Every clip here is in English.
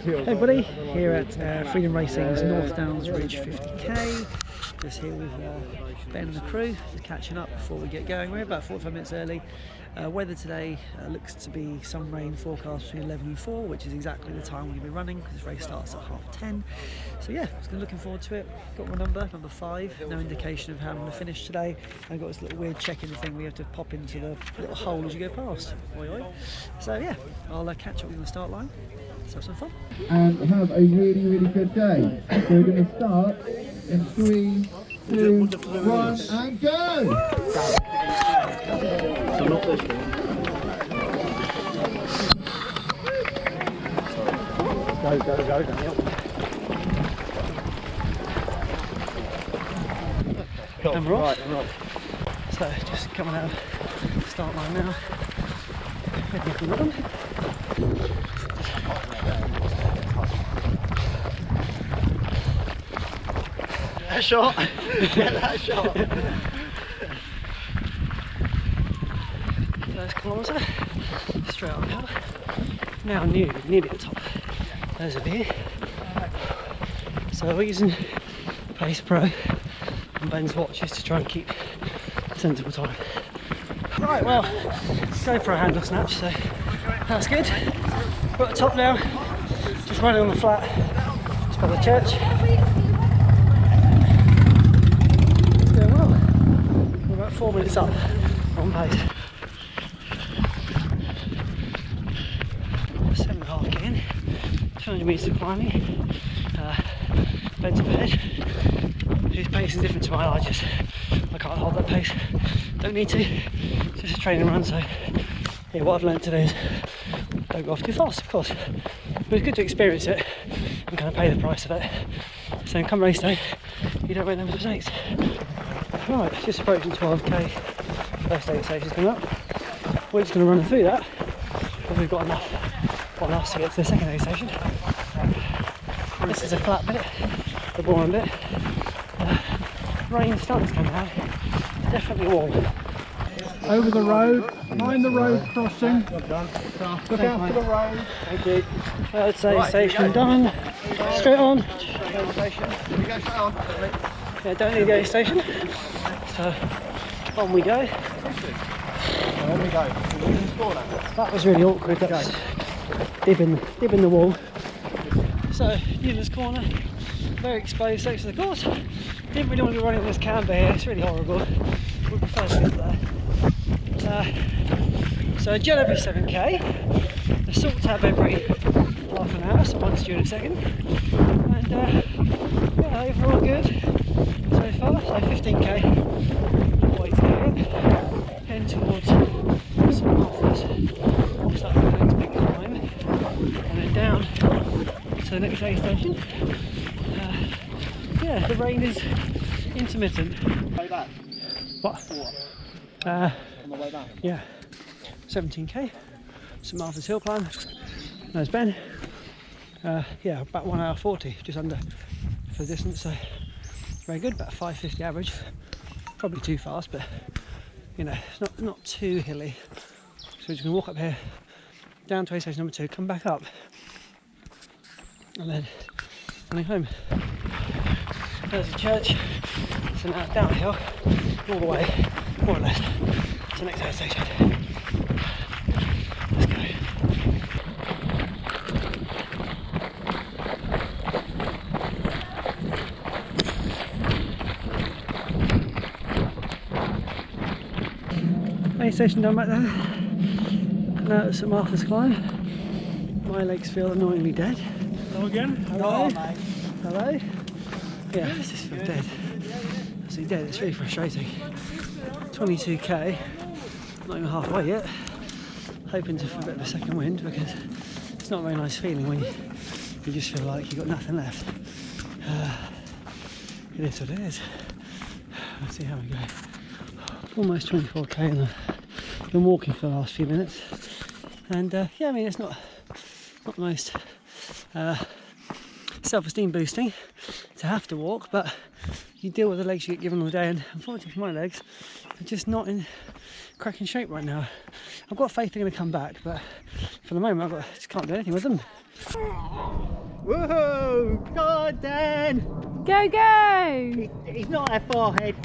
Hey everybody, here at Freedom Racing's North Downs Ridge 50k. Just here with Ben and the crew, just catching up before we get going. We're about 45 minutes early. Weather today looks to be some rain forecast between 11 and 4, which is exactly the time we're going to be running because this race starts at 10:30. So yeah, just looking forward to it. Got my number 5. No indication of how I'm going to finish today. I've got this little weird check-in thing we have to pop into the little hole as you go past. Oi, oi. So yeah, I'll catch up with you on the start line. Let's have some fun. And have a really, really good day. So we're going to start in 3, 2, 1, and go! So not this one. Go, Daniel. Cool. And we're off. Right. So just coming out of the start line now. Heading up the run. That shot. Get that shot. First kilometre, straight uphill. Now nearly at the top. There's a view. So we're using Pace Pro and Ben's watches to try and keep a sensible time. Right, well, GoPro handle snatch, so that's good. We're at the top now, just running on the flat, just by the church. It's going well. We're about 4 minutes up on pace. 7.5 in, 200 metres of climbing. Ben's up ahead. His pace is different to mine. I can't hold that pace. Don't need to. It's just a training run. So yeah, what I've learned today is don't go off too fast, of course. But it's good to experience it and kind of pay the price of it. So come race day, you don't make those mistakes. Right, just approaching 12k. First aid station's coming up. We're just going to run through that because we've got enough to get to the second aid station. This is a flat bit, the boring bit. Rain starting to come down. Definitely warm. Over the road, mind the road crossing. Look out for the road. Thank you. Third aid station done. Straight on. Yeah, don't need the aid station. So on we go. On we go. That was really awkward. That's dipping the wall. So Eula's corner, very exposed section of the course. Didn't really want to be running this camber here. It's really horrible. We prefer to get there. So gel every 7k. The salt tab every half an hour, so once during a second. And yeah, overall good so far. So 15k. Way to get in. Heading towards St Martha's. Start the next big climb, and then down to the next aid station. Yeah, the rain is intermittent. Way back. What? On the way back. Yeah, 17k. St Martha's Hill climb. There's Ben. Yeah, about 1 hour 40, just under for the distance. So very good. About 5:50 average. Probably too fast, but you know, it's not too hilly. So we're just gonna walk up here, down to aid station number 2, come back up, and then running home. There's the church. So now downhill all the way, more or less, to the next aid station. Let's go. Aid station done back there. Now it's St Martha's climb. My legs feel annoyingly dead. Hello again. Hello. Oh, mate. Hello. Yeah, I just feel dead. Absolutely dead. It's really frustrating. 22k, not even halfway yet. Hoping for a bit of a second wind because it's not a very nice feeling when you just feel like you've got nothing left. It is what it is. Let's see how we go. Almost 24k and I've been walking for the last few minutes. And yeah, I mean, it's not the most self-esteem boosting to have to walk, but you deal with the legs you get given all day, and unfortunately my legs are just not in cracking shape right now. I've got faith they're going to come back, but for the moment I just can't do anything with them. Whoa! God, Dan! Go, go! He's not that far ahead.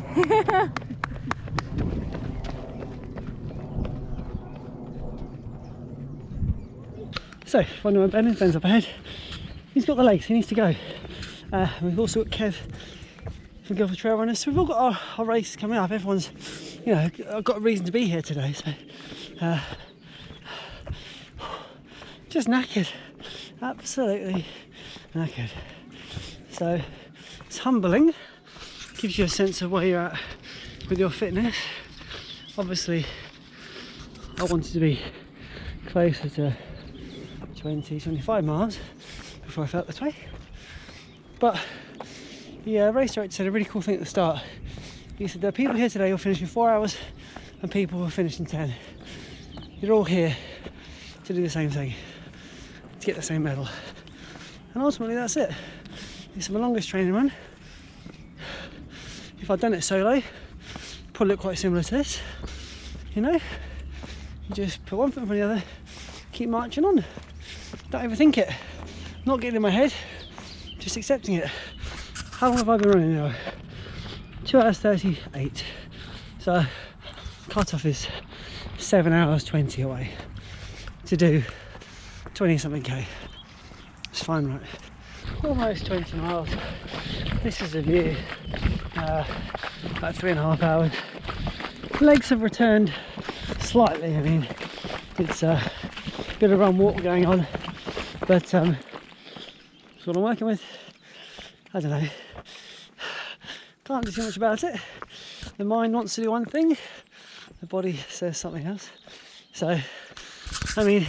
So, finally my Ben's up ahead. He's got the legs, he needs to go. We've also got Kev from Guildford Trail Runners. So we've all got our races coming up. Everyone's, you know, got a reason to be here today. So, just knackered, absolutely knackered. So it's humbling, gives you a sense of where you're at with your fitness. Obviously, I wanted to be closer to 20-25 miles before I felt this way. But the race director said a really cool thing at the start. He said there are people here today who will finish in 4 hours and people who will finish in 10. You're all here to do the same thing, to get the same medal. And ultimately that's it. It's my longest training run. If I'd done it solo, probably look quite similar to this. You know, you just put one foot in front of the other, keep marching on. Don't overthink it. Not getting in my head, just accepting it. How long have I been running now? 2 hours 38. So cut-off is 7 hours 20 away to do 20 something K. It's fine, right? Almost 20 miles. This is a view. About 3.5 hours. Legs have returned slightly. I mean, it's a bit of run walk going on, but that's what I'm working with. I don't know. Can't do too much about it. The mind wants to do one thing, the body says something else. So, I mean,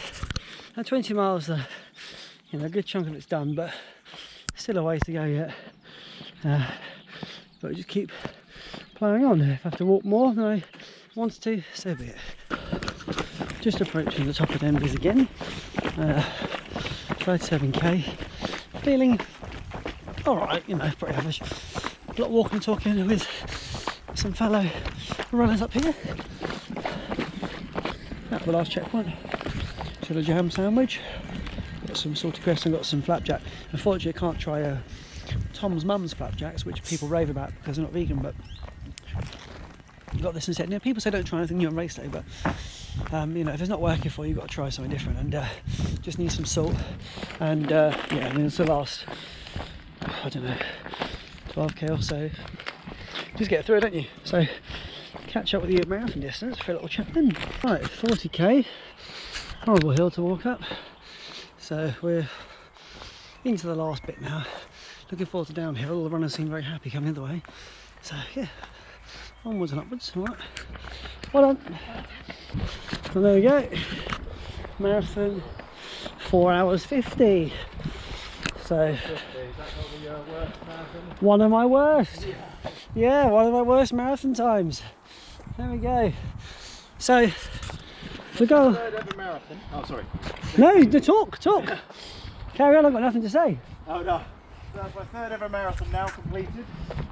at 20 miles, you know, a good chunk of it's done, but still a ways to go yet. But we just keep plowing on. If I have to walk more than I wanted to, so be it. Just approaching the top of Denbies again. Tried 7k. Feeling alright, you know, pretty average. A lot of walking and talking with some fellow runners up here. At the last checkpoint. Had a jam sandwich. Got some salty crisps and got some flapjack. Unfortunately I can't try Tom's mum's flapjacks, which people rave about because they're not vegan, but you got this instead. You know, people say don't try anything new on race day, but you know, if it's not working for you, you've got to try something different, and just need some salt. And yeah, I mean, it's the last, I don't know, 12k or so. Just get through it, don't you? So catch up with you at marathon distance for a little chat then. Right, 40k, horrible hill to walk up. So we're into the last bit now. Looking forward to downhill. All the runners seem very happy coming the other way. So yeah, onwards and upwards. All right, well done. So there we go. Marathon, 4 hours 50. So one of my worst. Yeah, one of my worst marathon times. There we go. So the goal. Third ever marathon. Oh, sorry. No, the talk. Carry on. I've got nothing to say. Oh no. That's my third ever marathon now completed.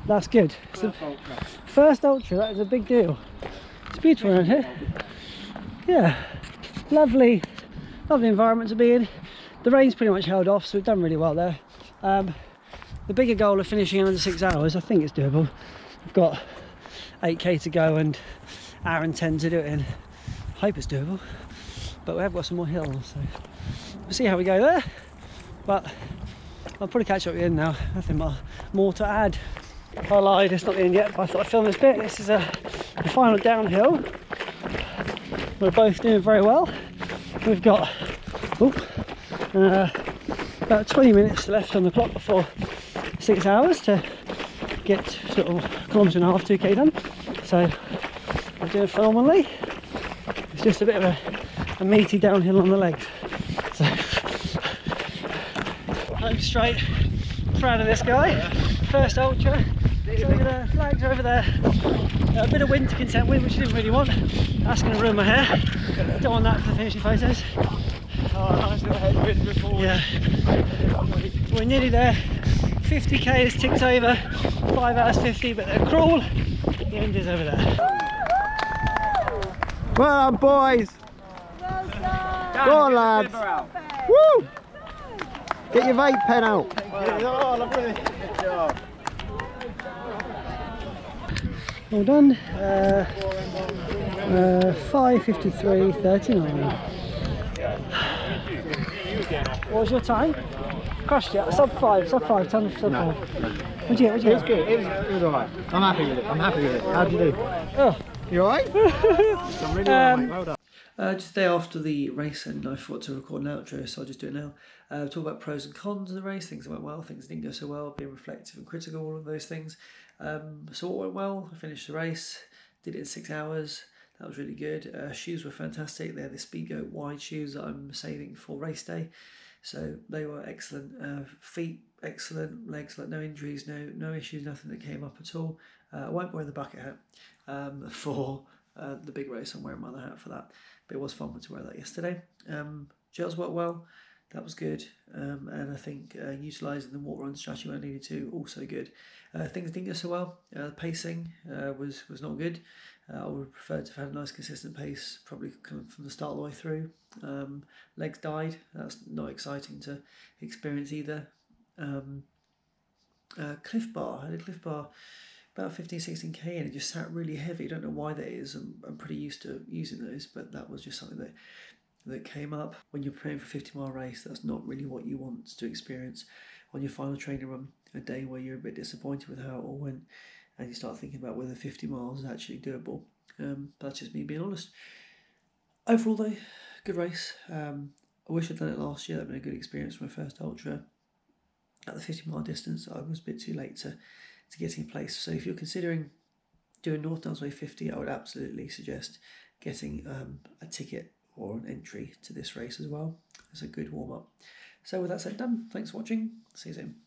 That's good. First ultra. First ultra. That is a big deal. It's beautiful around here. Yeah, lovely environment to be in. The rain's pretty much held off, so we've done really well there. The bigger goal of finishing in under 6 hours, I think it's doable. We've got 8k to go and hour and 10 to do it in. I hope it's doable, but we have got some more hills, so we'll see how we go there. But I'll probably catch up at the end now. Nothing more to add. I lied, it's not the end yet, but I thought I'd film this bit. This is the final downhill. We're both doing very well. We've got about 20 minutes left on the clock before 6 hours to get sort of 1.5 kilometres, 2k done. So we're doing phenomenally. It's just a bit of a meaty downhill on the legs. So home straight. Proud of this guy. First ultra. So the flags are over there. A bit of wind to contend with, which I didn't really want. That's going to ruin my hair. Don't want that for the finishing photos. Oh, nice little headwind before. Yeah. We're nearly there. 50k is ticked over. 5 hours 50, but the crawl, the end is over there. Well done, boys. Well done. Go on, lads. Woo! Get your vape pen out. Oh, lovely. Good job. Well done. 5:53.39. What was your time? Crushed it. Sub 5. Sub 5. Tell me sub 5. What'd you get? It was good. It was alright. I'm happy with it. How'd you do? Oh. You alright? I'm really well, mate. Well done. Just the day after the race, and I forgot to record an outro, so I'll just do it now. Talk about pros and cons of the race, things that went well, things that didn't go so well, being reflective and critical, all of those things. So what went well? I finished the race, did it in 6 hours. That was really good. Shoes were fantastic. They're the Speedgoat wide shoes that I'm saving for race day, so they were excellent. Feet excellent, legs like no injuries, no issues, nothing that came up at all. I won't wear the bucket hat for the big race. I'm wearing my other hat for that, but it was fun to wear that yesterday. Gels worked well, that was good, and I think utilising the walk run strategy when I needed to, also good. Things didn't go so well. Pacing was not good. I would prefer to have had a nice consistent pace, probably coming from the start all the way through. Legs died, that's not exciting to experience either. Cliff bar, I had a cliff bar about 15-16k and it just sat really heavy. I don't know why that is. I'm pretty used to using those, but that was just something that came up. When you're preparing for a 50-mile race, that's not really what you want to experience on your final training run, a day where you're a bit disappointed with how it all went and you start thinking about whether 50 miles is actually doable. That's just me being honest. Overall though, good race. I wish I'd done it last year. That'd been a good experience for my first ultra. At the 50-mile distance, I was a bit too late to get in place. So if you're considering doing North Downs Way 50, I would absolutely suggest getting a ticket or an entry to this race as well. It's a good warm-up. So with that said, done. Thanks for watching. See you soon.